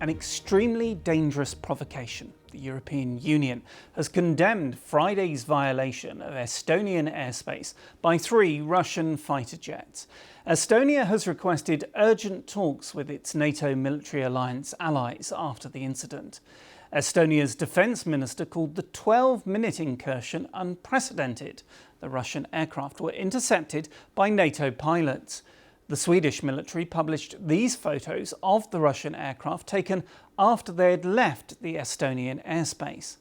An extremely dangerous provocation. The European Union has condemned Friday's violation of Estonian airspace by 3 Russian fighter jets. Estonia has requested urgent talks with its NATO military alliance allies after the incident. Estonia's defence minister called the 12-minute incursion unprecedented. The Russian aircraft were intercepted by NATO pilots. The Swedish military published these photos of the Russian aircraft taken after they had left the Estonian airspace.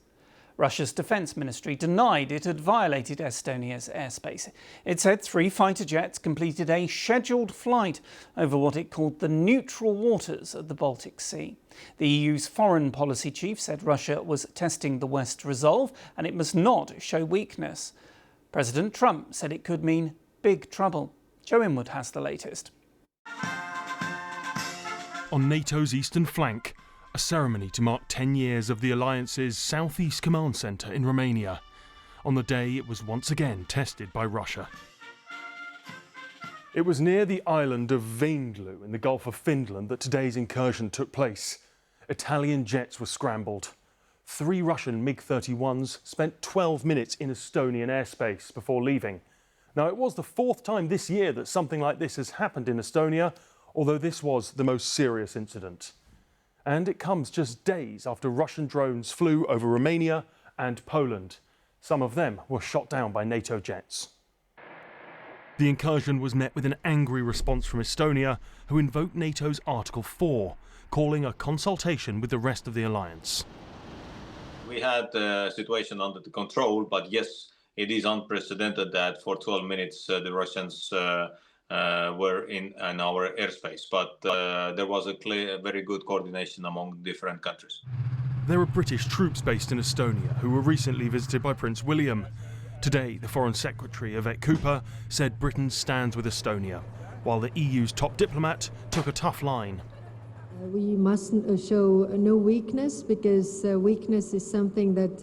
Russia's defence ministry denied it had violated Estonia's airspace. It said 3 fighter jets completed a scheduled flight over what it called the neutral waters of the Baltic Sea. The EU's foreign policy chief said Russia was testing the West's resolve and it must not show weakness. President Trump said it could mean big trouble. Joe Inwood has the latest. On NATO's eastern flank, a ceremony to mark 10 years of the alliance's southeast command centre in Romania, on the day it was once again tested by Russia. It was near the island of Vainglu in the Gulf of Finland that today's incursion took place. Italian jets were scrambled. 3 Russian MiG-31s spent 12 minutes in Estonian airspace before leaving. Now, it was the 4th time this year that something like this has happened in Estonia, although this was the most serious incident. And it comes just days after Russian drones flew over Romania and Poland. Some of them were shot down by NATO jets. The incursion was met with an angry response from Estonia, who invoked NATO's Article 4, calling a consultation with the rest of the alliance. We had the situation under the control, but yes, it is unprecedented that for 12 minutes the Russians were in our airspace, but there was a very good coordination among different countries. There are British troops based in Estonia who were recently visited by Prince William. Today, the Foreign Secretary, Yvette Cooper, said Britain stands with Estonia, while the EU's top diplomat took a tough line. We mustn't show no weakness, because weakness is something that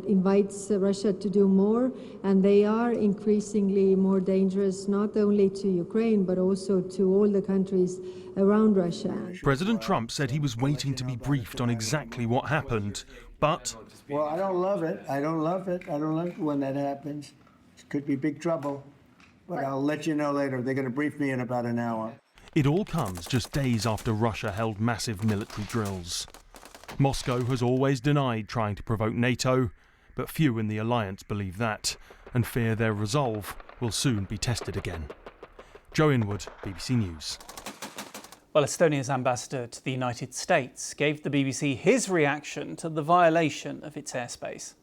invites Russia to do more, and they are increasingly more dangerous, not only to Ukraine but also to all the countries around Russia. President Trump said he was waiting to be briefed on exactly what happened, but... Well, I don't love it. I don't love it when that happens. It could be big trouble, but I'll let you know later. They're going to brief me in about an hour. It all comes just days after Russia held massive military drills. Moscow has always denied trying to provoke NATO, but few in the alliance believe that, and fear their resolve will soon be tested again. Joe Inwood, BBC News. Well, Estonia's ambassador to the United States gave the BBC his reaction to the violation of its airspace.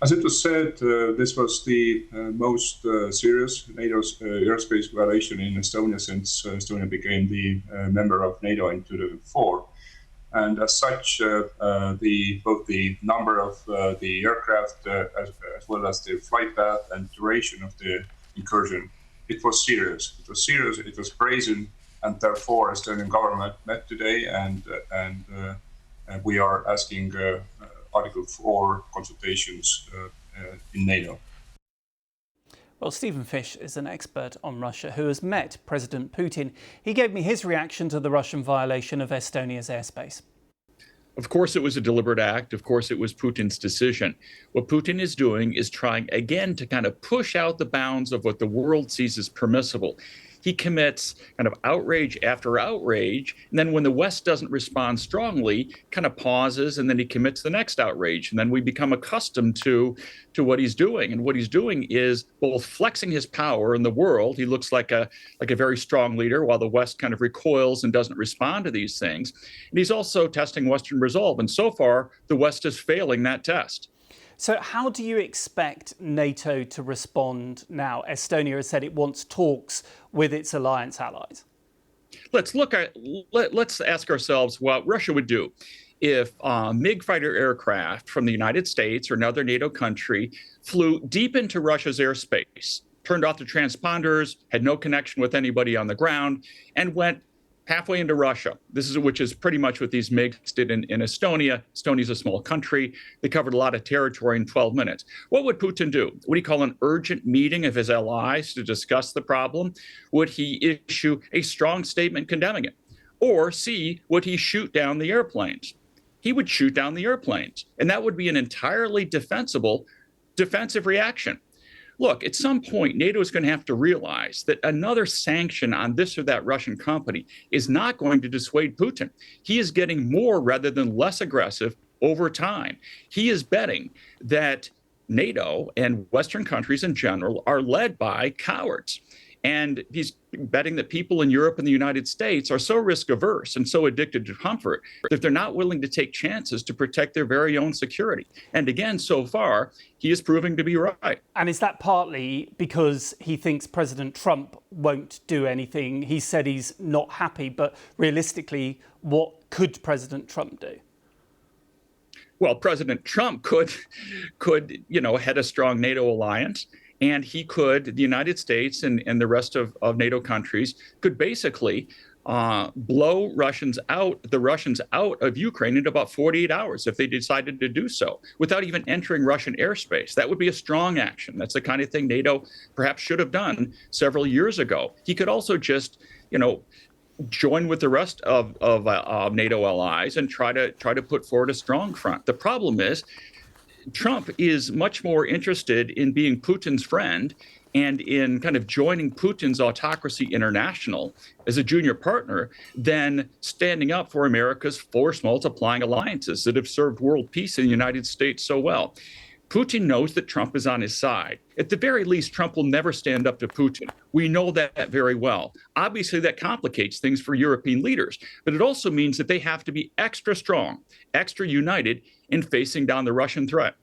As it was said, this was the most serious NATO's airspace violation in Estonia since Estonia became the member of NATO in 2004. And as such, both the number of the aircraft as well as the flight path and duration of the incursion, it was serious. It was serious, it was brazen, and therefore Estonian government met today and we are asking Article 4 consultations in NATO. Well, Stephen Fish is an expert on Russia who has met President Putin. He gave me his reaction to the Russian violation of Estonia's airspace. Of course, it was a deliberate act. Of course, it was Putin's decision. What Putin is doing is trying again to kind of push out the bounds of what the world sees as permissible. He commits kind of outrage after outrage, and then when the West doesn't respond strongly, kind of pauses, and then he commits the next outrage. And then we become accustomed to what he's doing. And what he's doing is both flexing his power in the world. He looks like a very strong leader, while the West kind of recoils and doesn't respond to these things. And he's also testing Western resolve. And so far, the West is failing that test. So how do you expect NATO to respond now? Estonia has said it wants talks with its alliance allies. Let's ask ourselves what Russia would do if MiG fighter aircraft from the United States or another NATO country flew deep into Russia's airspace, turned off the transponders, had no connection with anybody on the ground, and went halfway into Russia. Which is pretty much what these MiGs did in Estonia. Estonia's a small country. They covered a lot of territory in 12 minutes. What would Putin do? Would he call an urgent meeting of his allies to discuss the problem? Would he issue a strong statement condemning it? Or C, would he shoot down the airplanes? He would shoot down the airplanes, and that would be an entirely defensive reaction. Look, at some point, NATO is going to have to realize that another sanction on this or that Russian company is not going to dissuade Putin. He is getting more rather than less aggressive over time. He is betting that NATO and Western countries in general are led by cowards. And he's betting that people in Europe and the United States are so risk averse and so addicted to comfort that they're not willing to take chances to protect their very own security. And again, so far, he is proving to be right. And is that partly because he thinks President Trump won't do anything? He said he's not happy, but realistically, what could President Trump do? Well, President Trump could head a strong NATO alliance. And he could, the United States and the rest of NATO countries could basically blow the Russians out of Ukraine in about 48 hours if they decided to do so, without even entering Russian airspace. That would be a strong action. That's the kind of thing NATO perhaps should have done several years ago. He could also just, join with the rest of NATO allies and try to put forward a strong front. The problem is, Trump is much more interested in being Putin's friend and in kind of joining Putin's autocracy international as a junior partner than standing up for America's force multiplying alliances that have served world peace in the United States so well. Putin knows that Trump is on his side. At the very least, Trump will never stand up to Putin. We know that very well. Obviously, that complicates things for European leaders, but it also means that they have to be extra strong, extra united in facing down the Russian threat.